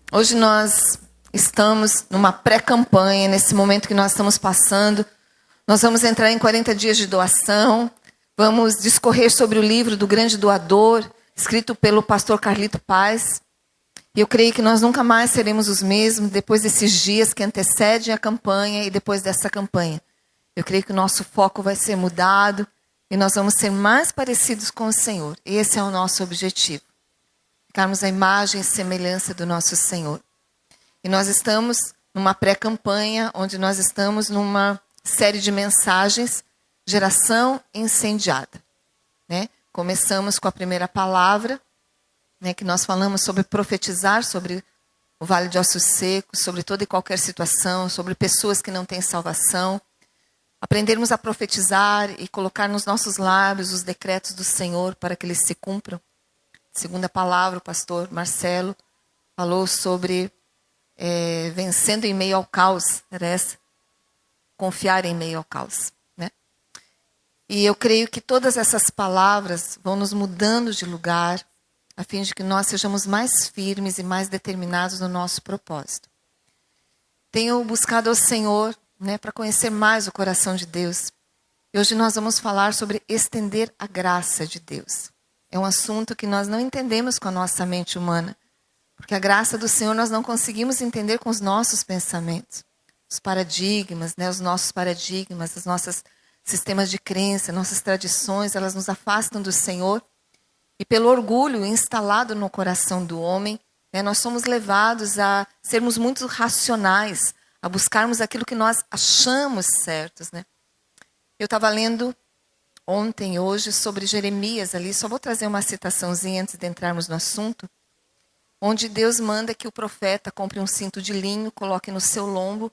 Hoje nós estamos numa pré-campanha, nesse momento que nós estamos passando. Nós vamos entrar em 40 dias de doação. Vamos discorrer sobre o livro do grande doador, escrito pelo pastor Carlito Paz. E eu creio que nós nunca mais seremos os mesmos depois desses dias que antecedem a campanha e depois dessa campanha. Eu creio que o nosso foco vai ser mudado e nós vamos ser mais parecidos com o Senhor. Esse é o nosso objetivo. Ficarmos à imagem e semelhança do nosso Senhor. E nós estamos numa pré-campanha, onde nós estamos numa série de mensagens, Geração Incendiada. Né? Começamos com a primeira palavra, né, que nós falamos sobre profetizar, sobre o Vale de Ossos Secos, sobre toda e qualquer situação, sobre pessoas que não têm salvação. Aprendermos a profetizar e colocar nos nossos lábios os decretos do Senhor para que eles se cumpram. Segunda palavra, o pastor Marcelo falou sobre vencendo em meio ao caos, era essa? Confiar em meio ao caos. Né? E eu creio que todas essas palavras vão nos mudando de lugar, a fim de que nós sejamos mais firmes e mais determinados no nosso propósito. Tenho buscado ao Senhor, né, para conhecer mais o coração de Deus. E hoje nós vamos falar sobre estender a graça de Deus. É um assunto que nós não entendemos com a nossa mente humana. Porque a graça do Senhor nós não conseguimos entender com os nossos pensamentos. Os paradigmas, né, os nossos paradigmas, os nossos sistemas de crença, nossas tradições, elas nos afastam do Senhor. E pelo orgulho instalado no coração do homem, né, nós somos levados a sermos muito racionais, a buscarmos aquilo que nós achamos certos. Né? Eu estava lendo ontem e hoje sobre Jeremias ali, só vou trazer uma citaçãozinha antes de entrarmos no assunto, onde Deus manda que o profeta compre um cinto de linho, coloque no seu lombo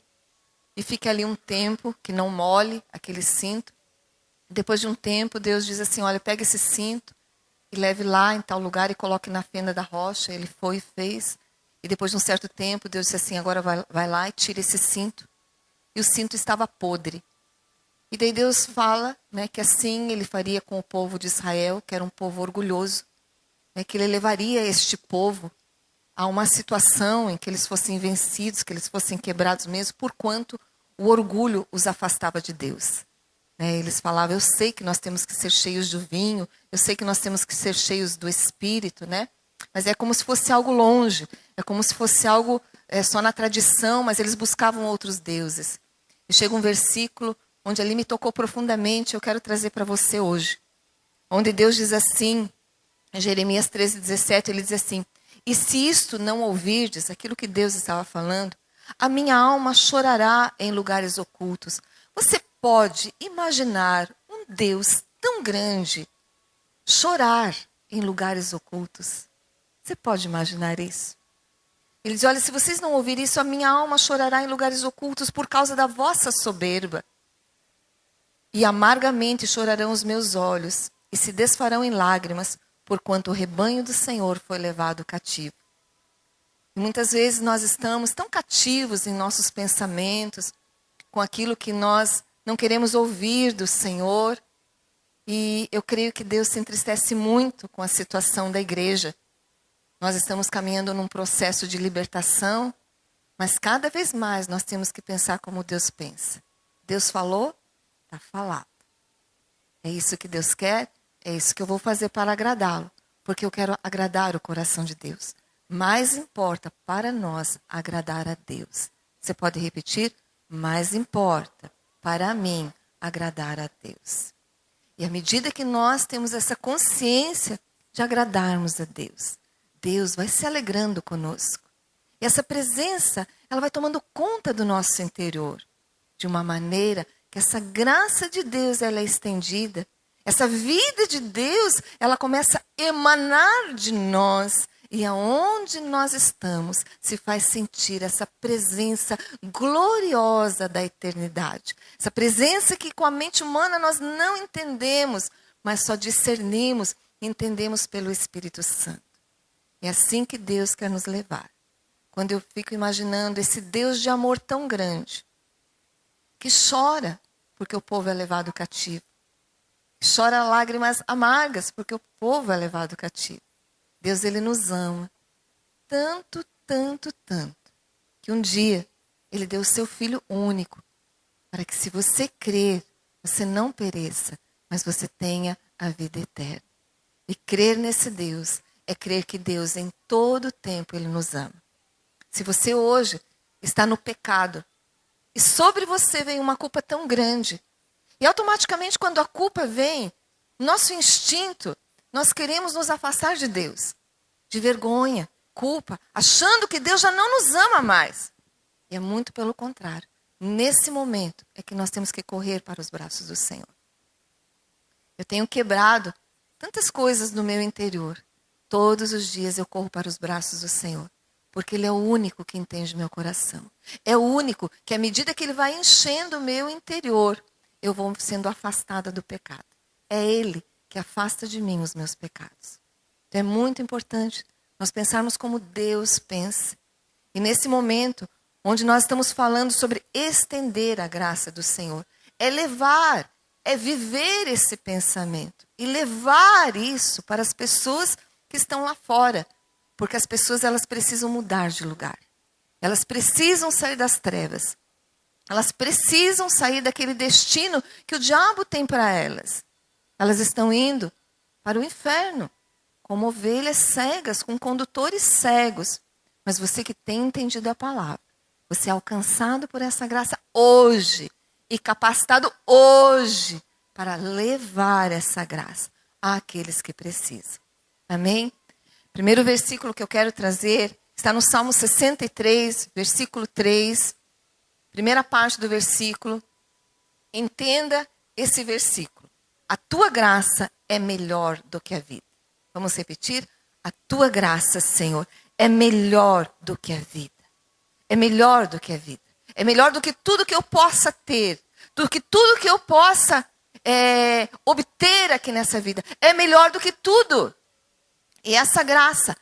e fique ali um tempo, que não molhe aquele cinto. Depois de um tempo, Deus diz assim, olha, pega esse cinto e leve lá em tal lugar e coloque na fenda da rocha. Ele foi e fez. E depois de um certo tempo, Deus disse assim, agora vai lá e tira esse cinto. E o cinto estava podre. E daí Deus fala, né, que assim ele faria com o povo de Israel, que era um povo orgulhoso, né, que ele levaria este povo a uma situação em que eles fossem vencidos, que eles fossem quebrados mesmo, porquanto o orgulho os afastava de Deus. Né, eles falavam, eu sei que nós temos que ser cheios do vinho, eu sei que nós temos que ser cheios do Espírito, né? Mas é como se fosse algo longe, é como se fosse algo só na tradição, mas eles buscavam outros deuses. E chega um versículo onde ali me tocou profundamente, eu quero trazer para você hoje. Onde Deus diz assim, em Jeremias 13:17, ele diz assim, e se isto não ouvirdes, aquilo que Deus estava falando, a minha alma chorará em lugares ocultos. Você pode imaginar um Deus tão grande chorar em lugares ocultos? Você pode imaginar isso? Ele diz, olha, se vocês não ouvirem isso, a minha alma chorará em lugares ocultos por causa da vossa soberba. E amargamente chorarão os meus olhos, e se desfarão em lágrimas, porquanto o rebanho do Senhor foi levado cativo. E muitas vezes nós estamos tão cativos em nossos pensamentos, com aquilo que nós não queremos ouvir do Senhor. E eu creio que Deus se entristece muito com a situação da igreja. Nós estamos caminhando num processo de libertação, mas cada vez mais nós temos que pensar como Deus pensa. Deus falou, está falado. É isso que Deus quer, é isso que eu vou fazer para agradá-lo, porque eu quero agradar o coração de Deus. Mais importa para nós agradar a Deus. Você pode repetir? Mais importa para mim agradar a Deus. E à medida que nós temos essa consciência de agradarmos a Deus, Deus vai se alegrando conosco. E essa presença, ela vai tomando conta do nosso interior, de uma maneira que essa graça de Deus ela é estendida. Essa vida de Deus, ela começa a emanar de nós. E aonde nós estamos, se faz sentir essa presença gloriosa da eternidade. Essa presença que com a mente humana nós não entendemos, mas só discernimos e entendemos pelo Espírito Santo. É assim que Deus quer nos levar. Quando eu fico imaginando esse Deus de amor tão grande, que chora porque o povo é levado cativo. Chora lágrimas amargas porque o povo é levado cativo. Deus, ele nos ama tanto, tanto, tanto, que um dia Ele deu o seu Filho único, para que se você crer, você não pereça, mas você tenha a vida eterna. E crer nesse Deus é crer que Deus em todo tempo Ele nos ama. Se você hoje está no pecado e sobre você vem uma culpa tão grande, e automaticamente quando a culpa vem, nosso instinto, nós queremos nos afastar de Deus, de vergonha, culpa, achando que Deus já não nos ama mais. E é muito pelo contrário. Nesse momento é que nós temos que correr para os braços do Senhor. Eu tenho quebrado tantas coisas no meu interior. Todos os dias eu corro para os braços do Senhor. Porque Ele é o único que entende meu coração. É o único que, à medida que Ele vai enchendo o meu interior, eu vou sendo afastada do pecado. É Ele que afasta de mim os meus pecados. Então é muito importante nós pensarmos como Deus pensa. E nesse momento, onde nós estamos falando sobre estender a graça do Senhor, é levar, é viver esse pensamento. E levar isso para as pessoas que estão lá fora. Porque as pessoas, elas precisam mudar de lugar. Elas precisam sair das trevas. Elas precisam sair daquele destino que o diabo tem para elas. Elas estão indo para o inferno, como ovelhas cegas, com condutores cegos. Mas você que tem entendido a palavra, você é alcançado por essa graça hoje e capacitado hoje para levar essa graça àqueles que precisam. Amém? Primeiro versículo que eu quero trazer está no Salmo 63, versículo 3. Primeira parte do versículo. Entenda esse versículo. A tua graça é melhor do que a vida. Vamos repetir? A tua graça, Senhor, é melhor do que a vida. É melhor do que a vida. É melhor do que tudo que eu possa ter. Do que tudo que eu possa obter aqui nessa vida. É melhor do que tudo. E essa graça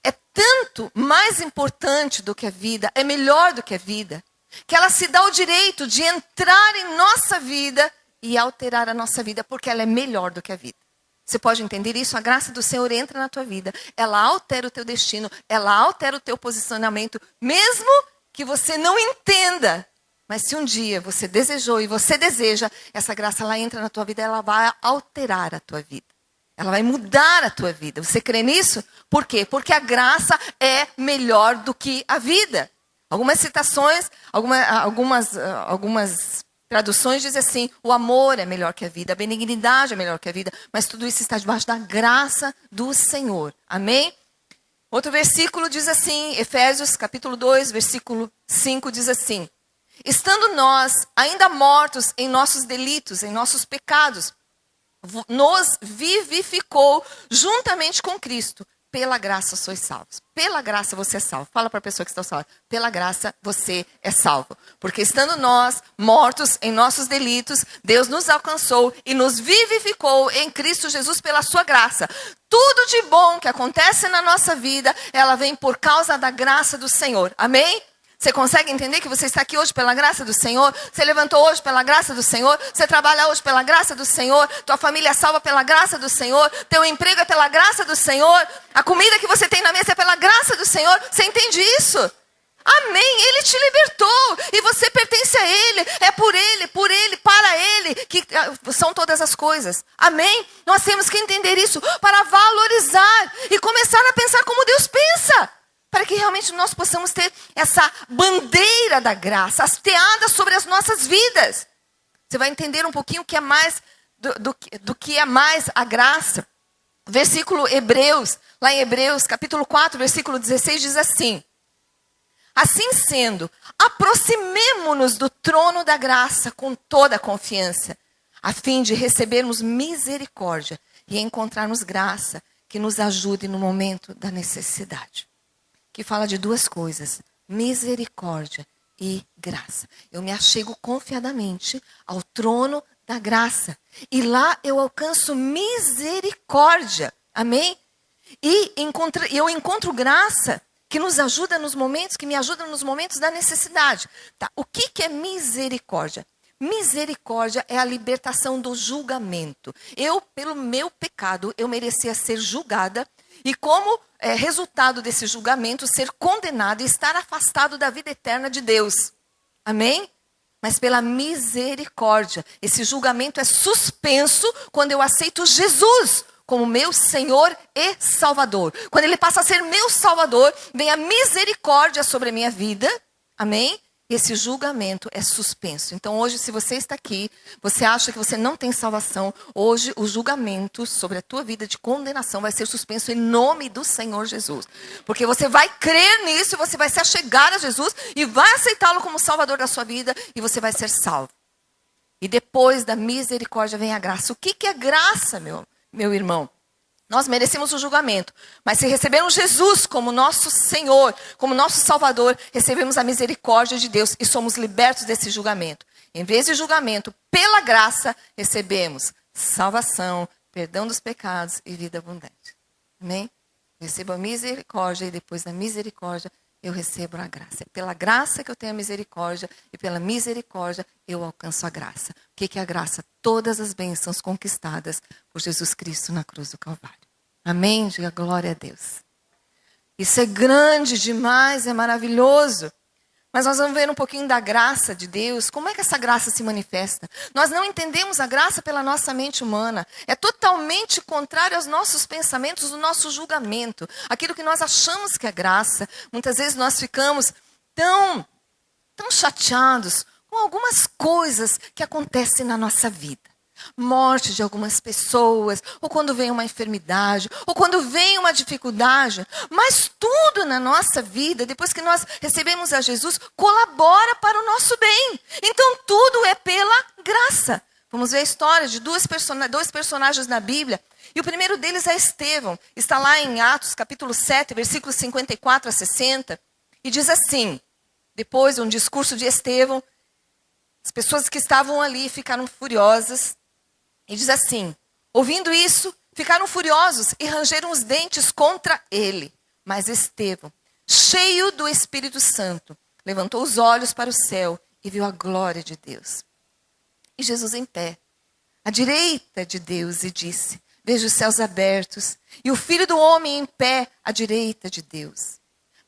é tanto mais importante do que a vida, é melhor do que a vida, que ela se dá o direito de entrar em nossa vida e alterar a nossa vida, porque ela é melhor do que a vida. Você pode entender isso? A graça do Senhor entra na tua vida, ela altera o teu destino, ela altera o teu posicionamento, mesmo que você não entenda. Mas se um dia você desejou e você deseja, essa graça ela entra na tua vida, ela vai alterar a tua vida. Ela vai mudar a tua vida. Você crê nisso? Por quê? Porque a graça é melhor do que a vida. Algumas citações, algumas traduções dizem assim, o amor é melhor que a vida, a benignidade é melhor que a vida, mas tudo isso está debaixo da graça do Senhor. Amém? Outro versículo diz assim, Efésios capítulo 2, versículo 5 diz assim, estando nós ainda mortos em nossos delitos, em nossos pecados, nos vivificou juntamente com Cristo. Pela graça sois salvos. Pela graça você é salvo. Fala para a pessoa que está salva. Pela graça você é salvo. Porque estando nós mortos em nossos delitos, Deus nos alcançou e nos vivificou em Cristo Jesus pela sua graça. Tudo de bom que acontece na nossa vida, ela vem por causa da graça do Senhor. Amém? Você consegue entender que você está aqui hoje pela graça do Senhor? Você levantou hoje pela graça do Senhor? Você trabalha hoje pela graça do Senhor? Tua família é salva pela graça do Senhor? Teu emprego é pela graça do Senhor? A comida que você tem na mesa é pela graça do Senhor? Você entende isso? Amém, Ele te libertou e você pertence a Ele, é por Ele, para Ele, que são todas as coisas. Amém? Nós temos que entender isso para valorizar e começar a pensar como Deus pensa. Para que realmente nós possamos ter essa bandeira da graça hasteada sobre as nossas vidas. Você vai entender um pouquinho o que é mais do que é mais a graça. Versículo Hebreus, lá em Hebreus capítulo 4, versículo 16 diz assim. Assim sendo, aproximemo-nos do trono da graça com toda a confiança, a fim de recebermos misericórdia e encontrarmos graça que nos ajude no momento da necessidade. Que fala de duas coisas, misericórdia e graça. Eu me achego confiadamente ao trono da graça. E lá eu alcanço misericórdia. Amém? E eu encontro graça que nos ajuda nos momentos, que me ajuda nos momentos da necessidade. Tá? O que é misericórdia? Misericórdia é a libertação do julgamento. Eu, pelo meu pecado, eu merecia ser julgada. E como resultado desse julgamento, ser condenado e estar afastado da vida eterna de Deus. Amém? Mas pela misericórdia. Esse julgamento é suspenso quando eu aceito Jesus como meu Senhor e Salvador. Quando Ele passa a ser meu Salvador, vem a misericórdia sobre a minha vida. Amém? Esse julgamento é suspenso. Então hoje, se você está aqui, você acha que você não tem salvação, hoje o julgamento sobre a tua vida de condenação vai ser suspenso em nome do Senhor Jesus. Porque você vai crer nisso, e você vai se achegar a Jesus e vai aceitá-lo como Salvador da sua vida e você vai ser salvo. E depois da misericórdia vem a graça. O que é graça, meu irmão? Nós merecemos o julgamento, mas se recebemos Jesus como nosso Senhor, como nosso Salvador, recebemos a misericórdia de Deus e somos libertos desse julgamento. Em vez de julgamento, pela graça, recebemos salvação, perdão dos pecados e vida abundante. Amém? Eu recebo a misericórdia e depois da misericórdia eu recebo a graça. É pela graça que eu tenho a misericórdia e pela misericórdia eu alcanço a graça. O que é a graça? Todas as bênçãos conquistadas por Jesus Cristo na cruz do Calvário. Amém? Diga glória a Deus. Isso é grande demais, é maravilhoso. Mas nós vamos ver um pouquinho da graça de Deus. Como é que essa graça se manifesta? Nós não entendemos a graça pela nossa mente humana. É totalmente contrário aos nossos pensamentos, do nosso julgamento. Aquilo que nós achamos que é graça. Muitas vezes nós ficamos tão chateados com algumas coisas que acontecem na nossa vida. Morte de algumas pessoas, ou quando vem uma enfermidade, ou quando vem uma dificuldade. Mas tudo na nossa vida, depois que nós recebemos a Jesus, colabora para o nosso bem. Então tudo é pela graça. Vamos ver a história de dois personagens na Bíblia. E o primeiro deles é Estevão. Está lá em Atos capítulo 7, versículos 54 a 60. E diz assim, depois de um discurso de Estevão, as pessoas que estavam ali ficaram furiosas. E diz assim, ouvindo isso, ficaram furiosos e rangeram os dentes contra ele. Mas Estevão, cheio do Espírito Santo, levantou os olhos para o céu e viu a glória de Deus. E Jesus em pé, à direita de Deus, e disse, vejo os céus abertos e o Filho do Homem em pé à direita de Deus.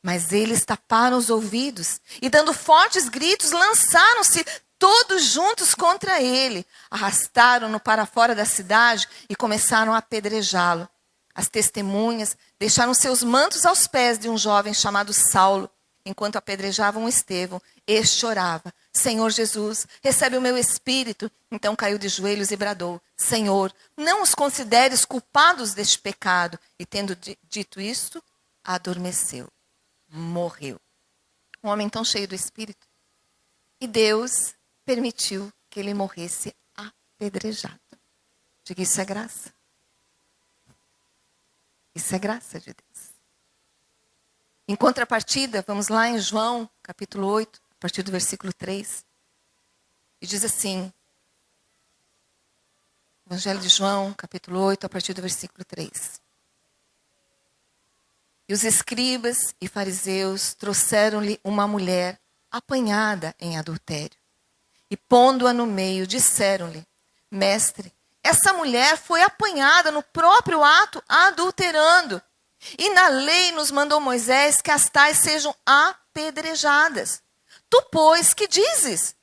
Mas eles taparam os ouvidos e, dando fortes gritos, lançaram-se todos juntos contra ele, arrastaram-no para fora da cidade e começaram a apedrejá-lo. As testemunhas deixaram seus mantos aos pés de um jovem chamado Saulo. Enquanto apedrejavam Estevão, este orava, Senhor Jesus, recebe o meu espírito. Então caiu de joelhos e bradou, Senhor, não os consideres culpados deste pecado. E tendo dito isto, adormeceu, morreu. Um homem tão cheio do espírito. E Deus permitiu que ele morresse apedrejado. Diga, isso é graça. Isso é graça de Deus. Em contrapartida, vamos lá em João, capítulo 8, a partir do versículo 3. E diz assim, Evangelho de João, capítulo 8, a partir do versículo 3. E os escribas e fariseus trouxeram-lhe uma mulher apanhada em adultério. E pondo-a no meio, disseram-lhe, mestre, essa mulher foi apanhada no próprio ato adulterando. E na lei nos mandou Moisés que as tais sejam apedrejadas. Tu, pois, que dizes?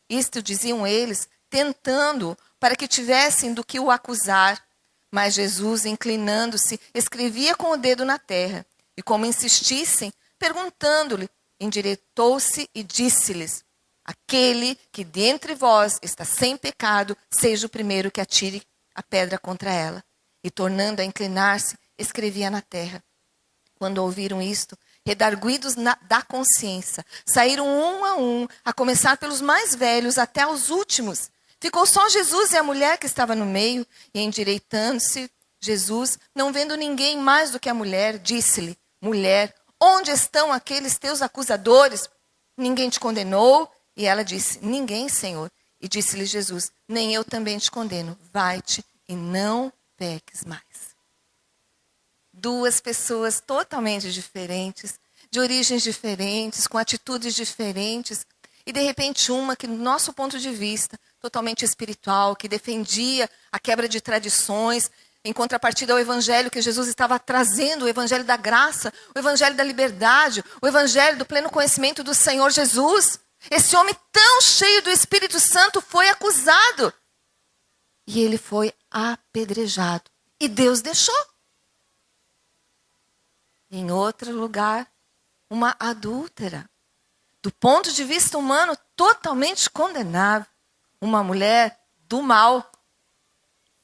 Isto diziam eles, tentando para que tivessem do que o acusar. Mas Jesus, inclinando-se, escrevia com o dedo na terra. E como insistissem, perguntando-lhe, endireitou-se e disse-lhes, aquele que dentre vós está sem pecado, seja o primeiro que atire a pedra contra ela. E tornando a inclinar-se, escrevia na terra. Quando ouviram isto, redarguidos da consciência, saíram um, a começar pelos mais velhos até os últimos. Ficou só Jesus e a mulher que estava no meio, e endireitando-se, Jesus, não vendo ninguém mais do que a mulher, disse-lhe, mulher, onde estão aqueles teus acusadores? Ninguém te condenou? E ela disse, ninguém, Senhor. E disse-lhe Jesus, nem eu também te condeno. Vai-te e não peques mais. Duas pessoas totalmente diferentes, de origens diferentes, com atitudes diferentes. E de repente uma que, do nosso ponto de vista, totalmente espiritual, que defendia a quebra de tradições, em contrapartida ao evangelho que Jesus estava trazendo, o evangelho da graça, o evangelho da liberdade, o evangelho do pleno conhecimento do Senhor Jesus. Esse homem tão cheio do Espírito Santo foi acusado. E ele foi apedrejado. E Deus deixou. Em outro lugar, uma adúltera. Do ponto de vista humano, totalmente condenável. Uma mulher do mal.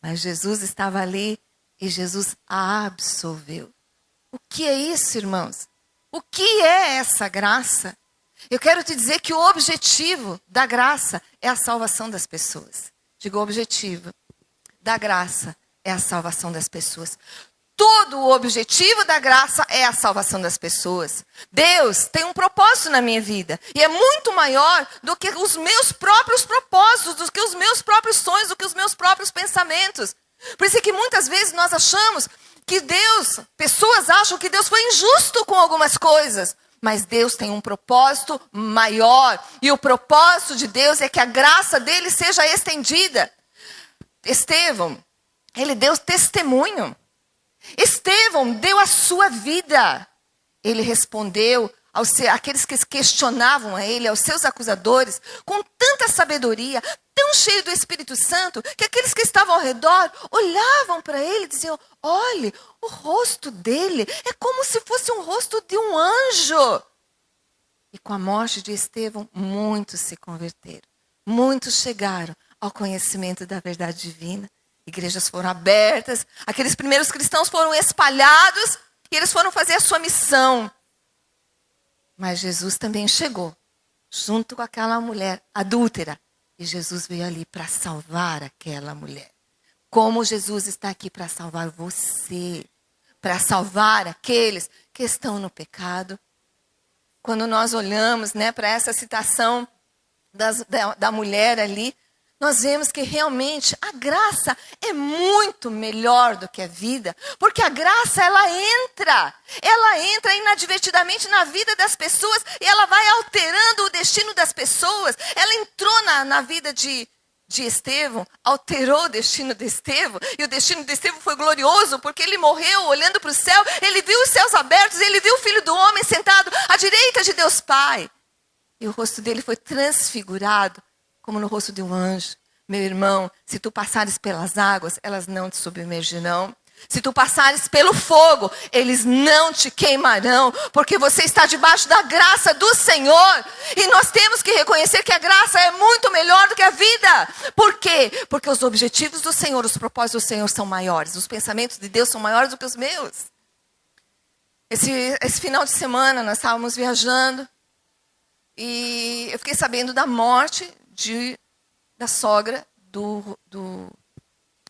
Mas Jesus estava ali e Jesus a absolveu. O que é isso, irmãos? O que é essa graça? Eu quero te dizer que o objetivo da graça é a salvação das pessoas. Digo, o objetivo da graça é a salvação das pessoas. Todo o objetivo da graça é a salvação das pessoas. Deus tem um propósito na minha vida. E é muito maior do que os meus próprios propósitos, do que os meus próprios sonhos, do que os meus próprios pensamentos. Por isso é que muitas vezes nós achamos que pessoas acham que Deus foi injusto com algumas coisas. Mas Deus tem um propósito maior. E o propósito de Deus é que a graça dele seja estendida. Estevão, ele deu testemunho. Estevão deu a sua vida. Ele respondeu àqueles que questionavam a ele, aos seus acusadores, com tanta sabedoria, tão cheio do Espírito Santo, que aqueles que estavam ao redor olhavam para ele e diziam, olhe, o rosto dele é como se fosse um rosto de um anjo. E com a morte de Estevão, muitos se converteram. Muitos chegaram ao conhecimento da verdade divina. Igrejas foram abertas, aqueles primeiros cristãos foram espalhados e eles foram fazer a sua missão. Mas Jesus também chegou, junto com aquela mulher adúltera. E Jesus veio ali para salvar aquela mulher. Como Jesus está aqui para salvar você, para salvar aqueles que estão no pecado. Quando nós olhamos, para essa citação da mulher ali, nós vemos que realmente a graça é muito melhor do que a vida. Porque a graça, ela entra inadvertidamente na vida das pessoas e ela vai alterando o destino das pessoas. Ela entrou na vida de Estevão, alterou o destino de Estevão. E o destino de Estevão foi glorioso, porque ele morreu olhando para o céu, ele viu os céus abertos, ele viu o Filho do Homem sentado à direita de Deus Pai. E o rosto dele foi transfigurado, como no rosto de um anjo. Meu irmão, se tu passares pelas águas, elas não te submergirão. Se tu passares pelo fogo, eles não te queimarão, porque você está debaixo da graça do Senhor. E nós temos que reconhecer que a graça é muito melhor do que a vida. Por quê? Porque os objetivos do Senhor, os propósitos do Senhor são maiores. Os pensamentos de Deus são maiores do que os meus. Esse final de semana nós estávamos viajando e eu fiquei sabendo da morte da sogra do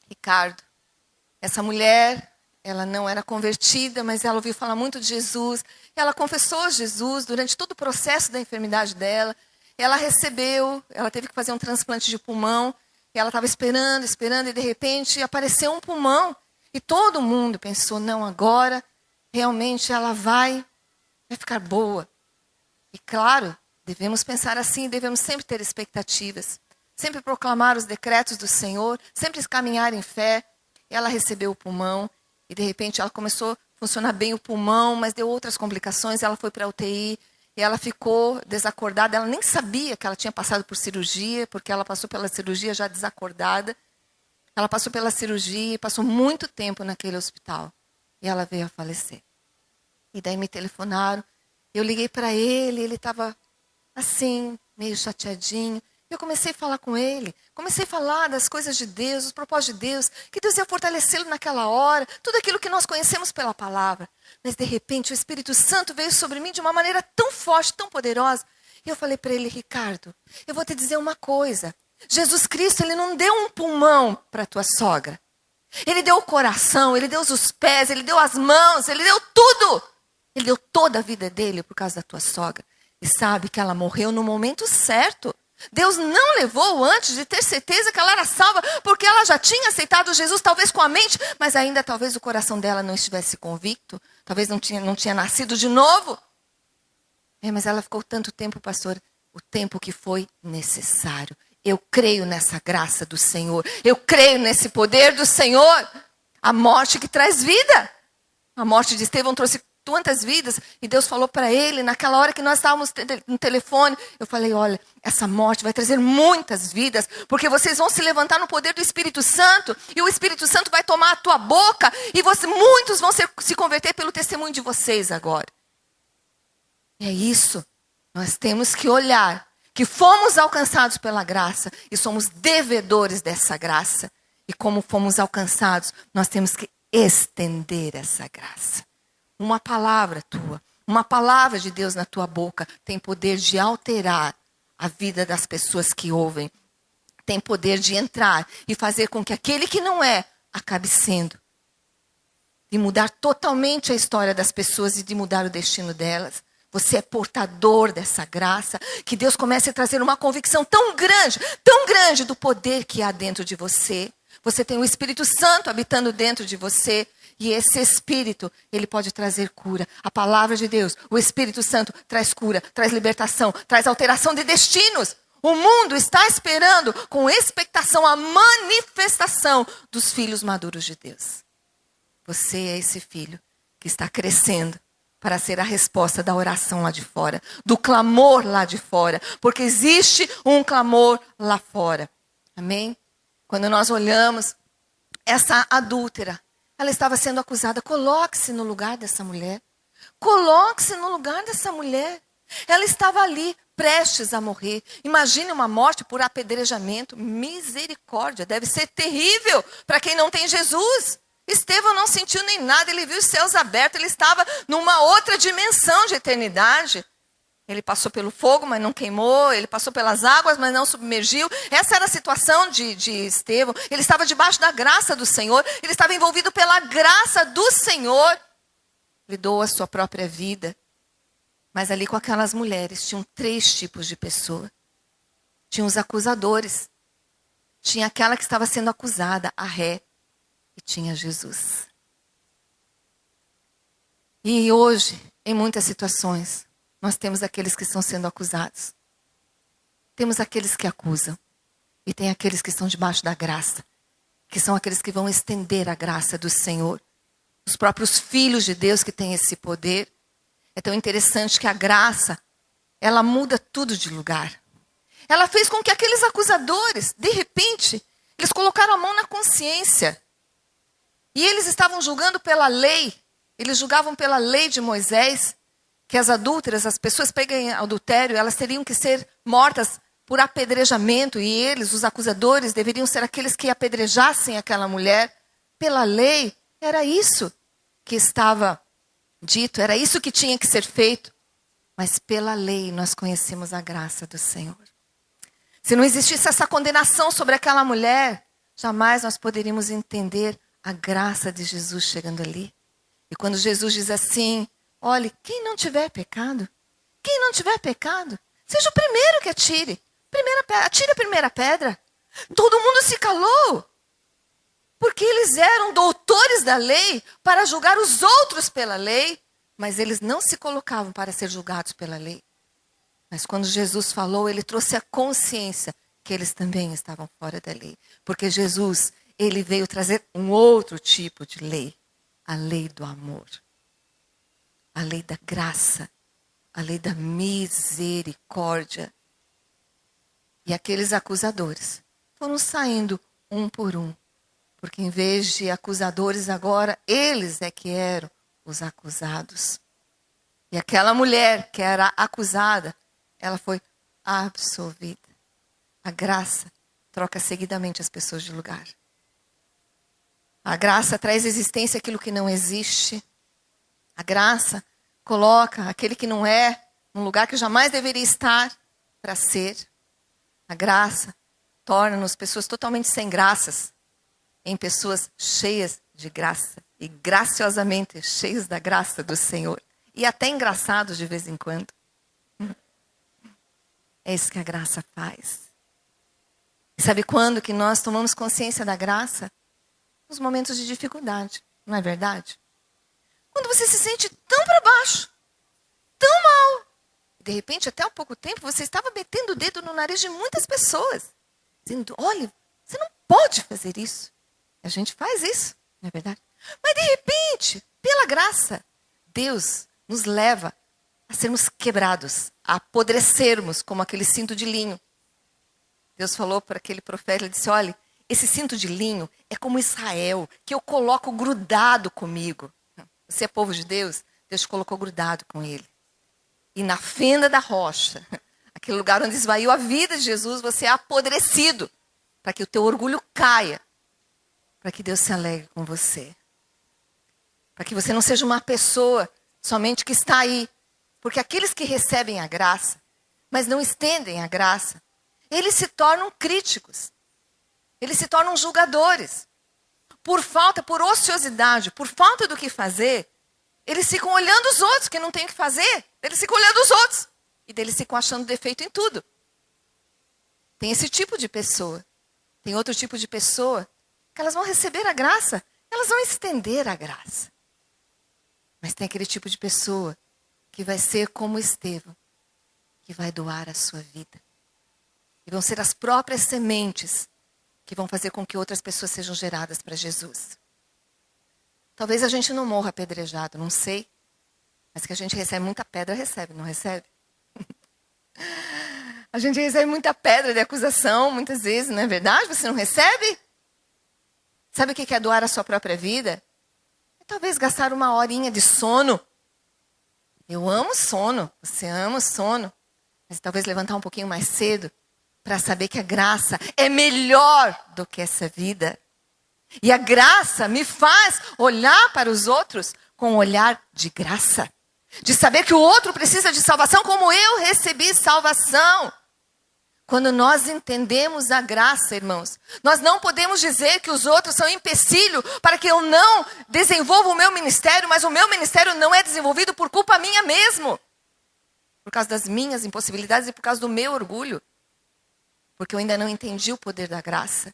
Ricardo. Essa mulher, ela não era convertida, mas ela ouviu falar muito de Jesus. Ela confessou Jesus durante todo o processo da enfermidade dela. Ela teve que fazer um transplante de pulmão. E ela estava esperando, e de repente apareceu um pulmão. E todo mundo pensou, não, agora realmente ela vai ficar boa. E claro, devemos pensar assim, devemos sempre ter expectativas. Sempre proclamar os decretos do Senhor, sempre caminhar em fé. Ela recebeu o pulmão e de repente ela começou a funcionar bem o pulmão, mas deu outras complicações. Ela foi para a UTI e ela ficou desacordada. Ela nem sabia que ela tinha passado por cirurgia, porque ela passou pela cirurgia já desacordada. Ela passou pela cirurgia e passou muito tempo naquele hospital. E ela veio a falecer. E daí me telefonaram. Eu liguei para ele estava assim, meio chateadinho. Eu comecei a falar com ele, comecei a falar das coisas de Deus, dos propósitos de Deus, que Deus ia fortalecê-lo naquela hora, tudo aquilo que nós conhecemos pela palavra. Mas de repente o Espírito Santo veio sobre mim de uma maneira tão forte, tão poderosa. E eu falei para ele, Ricardo, eu vou te dizer uma coisa. Jesus Cristo, ele não deu um pulmão para a tua sogra. Ele deu o coração, ele deu os pés, ele deu as mãos, ele deu tudo. Ele deu toda a vida dele por causa da tua sogra. E sabe que ela morreu no momento certo. Deus não levou antes de ter certeza que ela era salva, porque ela já tinha aceitado Jesus, talvez com a mente, mas ainda talvez o coração dela não estivesse convicto, talvez não tinha nascido de novo. Mas ela ficou tanto tempo, pastor, o tempo que foi necessário. Eu creio nessa graça do Senhor, eu creio nesse poder do Senhor. A morte que traz vida. A morte de Estevão trouxe quantas vidas, e Deus falou para ele, naquela hora que nós estávamos no telefone, eu falei, olha, essa morte vai trazer muitas vidas, porque vocês vão se levantar no poder do Espírito Santo, e o Espírito Santo vai tomar a tua boca, e muitos vão se converter pelo testemunho de vocês agora. É isso, nós temos que olhar, que fomos alcançados pela graça, e somos devedores dessa graça, e como fomos alcançados, nós temos que estender essa graça. Uma palavra tua, uma palavra de Deus na tua boca tem poder de alterar a vida das pessoas que ouvem. Tem poder de entrar e fazer com que aquele que não é, acabe sendo. De mudar totalmente a história das pessoas e de mudar o destino delas. Você é portador dessa graça, que Deus comece a trazer uma convicção tão grande do poder que há dentro de você. Você tem o Espírito Santo habitando dentro de você. E esse Espírito, ele pode trazer cura. A palavra de Deus, o Espírito Santo, traz cura, traz libertação, traz alteração de destinos. O mundo está esperando com expectação a manifestação dos filhos maduros de Deus. Você é esse filho que está crescendo para ser a resposta da oração lá de fora, do clamor lá de fora, porque existe um clamor lá fora. Amém? Quando nós olhamos essa adúltera, ela estava sendo acusada. Coloque-se no lugar dessa mulher. Coloque-se no lugar dessa mulher. Ela estava ali, prestes a morrer. Imagine uma morte por apedrejamento. Misericórdia, deve ser terrível para quem não tem Jesus. Estevão não sentiu nem nada, ele viu os céus abertos, ele estava numa outra dimensão de eternidade. Ele passou pelo fogo, mas não queimou. Ele passou pelas águas, mas não submergiu. Essa era a situação de Estevão. Ele estava debaixo da graça do Senhor. Ele estava envolvido pela graça do Senhor. Ele doou a sua própria vida. Mas ali com aquelas mulheres, tinham 3 tipos de pessoa. Tinha os acusadores. Tinha aquela que estava sendo acusada, a ré. E tinha Jesus. E hoje, em muitas situações, nós temos aqueles que estão sendo acusados. Temos aqueles que acusam. E tem aqueles que estão debaixo da graça. Que são aqueles que vão estender a graça do Senhor. Os próprios filhos de Deus que têm esse poder. É tão interessante que a graça, ela muda tudo de lugar. Ela fez com que aqueles acusadores, de repente, eles colocaram a mão na consciência. E eles estavam julgando pela lei. Eles julgavam pela lei de Moisés. Que as adúlteras, as pessoas pegam em adultério, elas teriam que ser mortas por apedrejamento. E eles, os acusadores, deveriam ser aqueles que apedrejassem aquela mulher. Pela lei, era isso que estava dito, era isso que tinha que ser feito. Mas pela lei nós conhecemos a graça do Senhor. Se não existisse essa condenação sobre aquela mulher, jamais nós poderíamos entender a graça de Jesus chegando ali. E quando Jesus diz assim, olhe, quem não tiver pecado, seja o primeiro que atire. Atire a primeira pedra. Todo mundo se calou. Porque eles eram doutores da lei para julgar os outros pela lei. Mas eles não se colocavam para ser julgados pela lei. Mas quando Jesus falou, ele trouxe a consciência que eles também estavam fora da lei. Porque Jesus, ele veio trazer um outro tipo de lei. A lei do amor. A lei da graça, a lei da misericórdia. E aqueles acusadores foram saindo um por um. Porque em vez de acusadores agora, eles é que eram os acusados. E aquela mulher que era acusada, ela foi absolvida. A graça troca seguidamente as pessoas de lugar. A graça traz à existência aquilo que não existe. A graça coloca aquele que não é num lugar que jamais deveria estar para ser. A graça torna-nos pessoas totalmente sem graças em pessoas cheias de graça e graciosamente cheios da graça do Senhor. E até engraçados de vez em quando. É isso que a graça faz. E sabe quando que nós tomamos consciência da graça? Nos momentos de dificuldade, não é verdade? Quando você se sente tão para baixo, tão mal. De repente, até há pouco tempo, você estava metendo o dedo no nariz de muitas pessoas. Dizendo, olha, você não pode fazer isso. A gente faz isso, Não é verdade? Mas de repente, pela graça, Deus nos leva a sermos quebrados, a apodrecermos como aquele cinto de linho. Deus falou para aquele profeta, ele disse, olha, esse cinto de linho é como Israel, que eu coloco grudado comigo. Você é povo de Deus, Deus te colocou grudado com ele. E na fenda da rocha, aquele lugar onde esvaiu a vida de Jesus, você é apodrecido, para que o teu orgulho caia, para que Deus se alegre com você. Para que você não seja uma pessoa somente que está aí. Porque aqueles que recebem a graça, mas não estendem a graça, eles se tornam críticos. Eles se tornam julgadores. Por ociosidade, por falta do que fazer, eles ficam olhando os outros que não tem o que fazer. Eles ficam olhando os outros. E eles ficam achando defeito em tudo. Tem esse tipo de pessoa. Tem outro tipo de pessoa que elas vão receber a graça. Elas vão estender a graça. Mas tem aquele tipo de pessoa que vai ser como Estevão, que vai doar a sua vida. E vão ser as próprias sementes que vão fazer com que outras pessoas sejam geradas para Jesus. Talvez a gente não morra apedrejado, não sei. Mas que a gente recebe muita pedra, recebe, não recebe? A gente recebe muita pedra de acusação, muitas vezes, não é verdade? Você não recebe? Sabe o que é doar a sua própria vida? É talvez gastar uma horinha de sono. Eu amo sono, você ama o sono. Mas talvez levantar um pouquinho mais cedo para saber que a graça é melhor do que essa vida. E a graça me faz olhar para os outros com um olhar de graça. De saber que o outro precisa de salvação como eu recebi salvação. Quando nós entendemos a graça, irmãos, nós não podemos dizer que os outros são empecilho para que eu não desenvolva o meu ministério, mas o meu ministério não é desenvolvido por culpa minha mesmo. Por causa das minhas impossibilidades e por causa do meu orgulho. Porque eu ainda não entendi o poder da graça.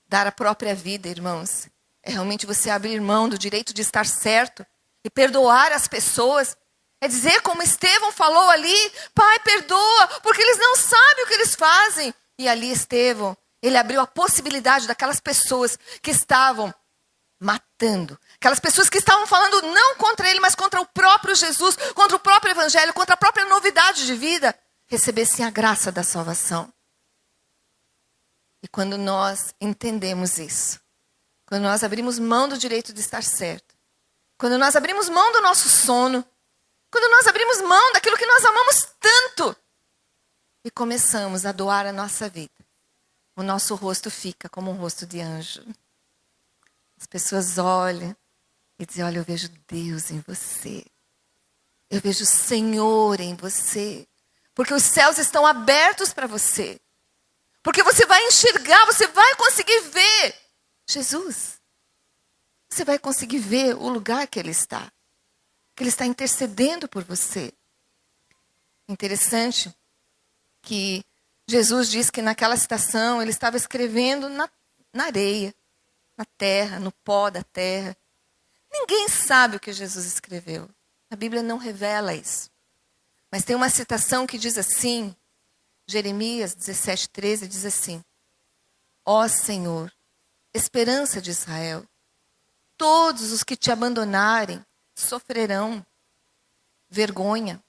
Dar a própria vida, irmãos, é realmente você abrir mão do direito de estar certo e perdoar as pessoas. É dizer como Estevão falou ali, Pai, perdoa, porque eles não sabem o que eles fazem. E ali Estevão, ele abriu a possibilidade daquelas pessoas que estavam matando. Aquelas pessoas que estavam falando não contra ele, mas contra o próprio Jesus, contra o próprio evangelho, contra a própria novidade de vida, recebessem a graça da salvação. E quando nós entendemos isso, quando nós abrimos mão do direito de estar certo, quando nós abrimos mão do nosso sono, quando nós abrimos mão daquilo que nós amamos tanto e começamos a doar a nossa vida, o nosso rosto fica como um rosto de anjo. As pessoas olham e dizem, olha, eu vejo Deus em você. Eu vejo o Senhor em você. Porque os céus estão abertos para você. Porque você vai enxergar, você vai conseguir ver Jesus. Você vai conseguir ver o lugar que Ele está. Que Ele está intercedendo por você. Interessante que Jesus diz que naquela citação Ele estava escrevendo na areia, na terra, no pó da terra. Ninguém sabe o que Jesus escreveu. A Bíblia não revela isso. Mas tem uma citação que diz assim, Jeremias 17:13 diz assim, ó Senhor, esperança de Israel, todos os que te abandonarem sofrerão vergonha.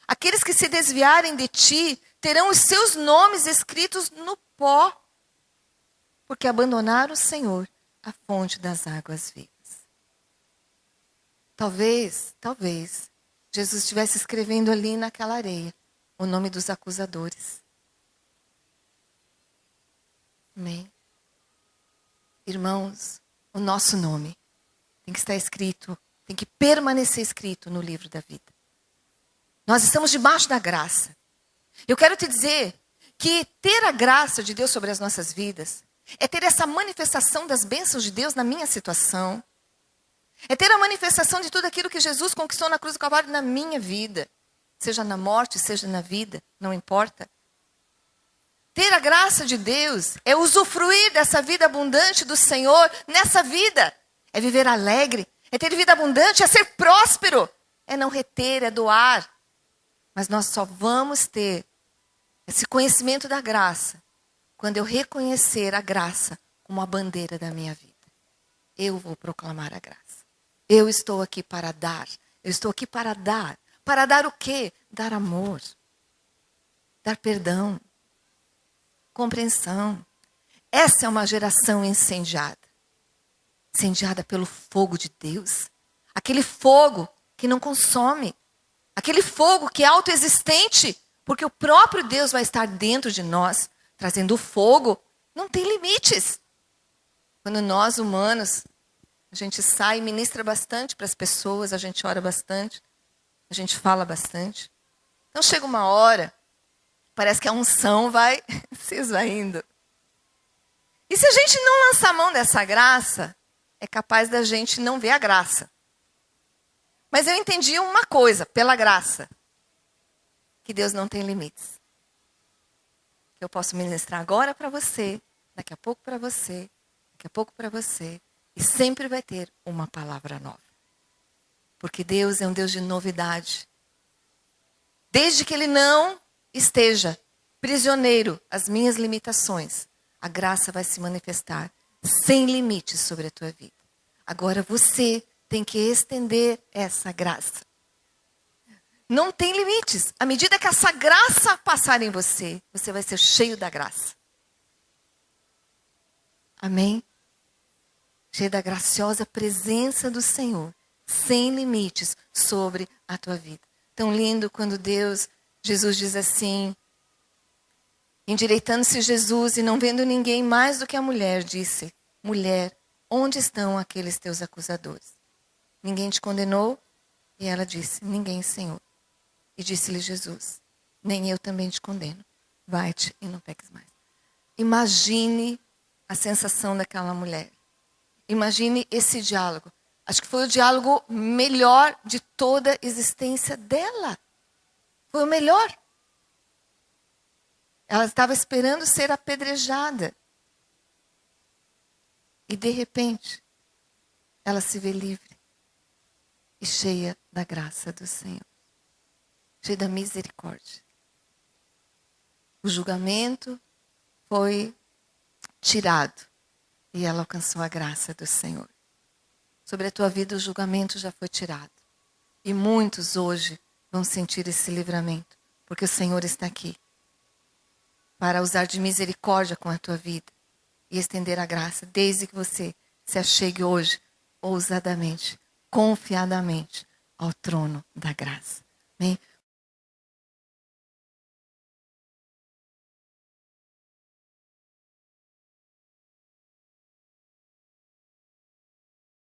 Aqueles que se desviarem de ti terão os seus nomes escritos no pó, porque abandonaram o Senhor, a fonte das águas vivas. Talvez, Jesus estivesse escrevendo ali naquela areia o nome dos acusadores. Amém? Irmãos, o nosso nome tem que estar escrito, tem que permanecer escrito no livro da vida. Nós estamos debaixo da graça. Eu quero te dizer que ter a graça de Deus sobre as nossas vidas é ter essa manifestação das bênçãos de Deus na minha situação. É ter a manifestação de tudo aquilo que Jesus conquistou na cruz do Calvário na minha vida. Seja na morte, seja na vida, não importa. Ter a graça de Deus é usufruir dessa vida abundante do Senhor nessa vida. É viver alegre, é ter vida abundante, é ser próspero. É não reter, é doar. Mas nós só vamos ter esse conhecimento da graça quando eu reconhecer a graça como a bandeira da minha vida. eu vou proclamar a graça. Eu estou aqui para dar. Eu estou aqui para dar. Para dar o quê? Dar amor. Dar perdão. Compreensão. Essa é uma geração incendiada. Incendiada pelo fogo de Deus. Aquele fogo que não consome. Aquele fogo que é autoexistente. Porque o próprio Deus vai estar dentro de nós. Trazendo o fogo. Não tem limites. Quando nós, humanos, a gente sai e ministra bastante para as pessoas. A gente ora bastante. A gente fala bastante. Então chega uma hora. Parece que a unção vai se esvaindo. E se a gente não lançar a mão dessa graça, é capaz da gente não ver a graça. Mas eu entendi uma coisa, pela graça. Que Deus não tem limites. Que eu posso ministrar agora para você, daqui a pouco para você, daqui a pouco para você. E sempre vai ter uma palavra nova. Porque Deus é um Deus de novidade. Desde que Ele não esteja prisioneiro às minhas limitações, a graça vai se manifestar sem limites sobre a tua vida. Agora você tem que estender essa graça. Não tem limites. À medida que essa graça passar em você, você vai ser cheio da graça. Amém? Cheio da graciosa presença do Senhor, sem limites sobre a tua vida. Tão lindo quando Jesus diz assim, endireitando-se Jesus e não vendo ninguém mais do que a mulher, disse, mulher, onde estão aqueles teus acusadores? Ninguém te condenou? E ela disse, ninguém, Senhor. E disse-lhe Jesus, nem eu também te condeno. Vai-te e não peques mais. Imagine a sensação daquela mulher. Imagine esse diálogo. Acho que foi o diálogo melhor de toda a existência dela. Foi o melhor. Ela estava esperando ser apedrejada. E de repente, ela se vê livre. E cheia da graça do Senhor. Cheia da misericórdia. O julgamento foi tirado. E ela alcançou a graça do Senhor. Sobre a tua vida o julgamento já foi tirado. E muitos hoje vão sentir esse livramento. Porque o Senhor está aqui. Para usar de misericórdia com a tua vida. E estender a graça. Desde que você se achegue hoje. Ousadamente. Confiadamente. Ao trono da graça. Amém?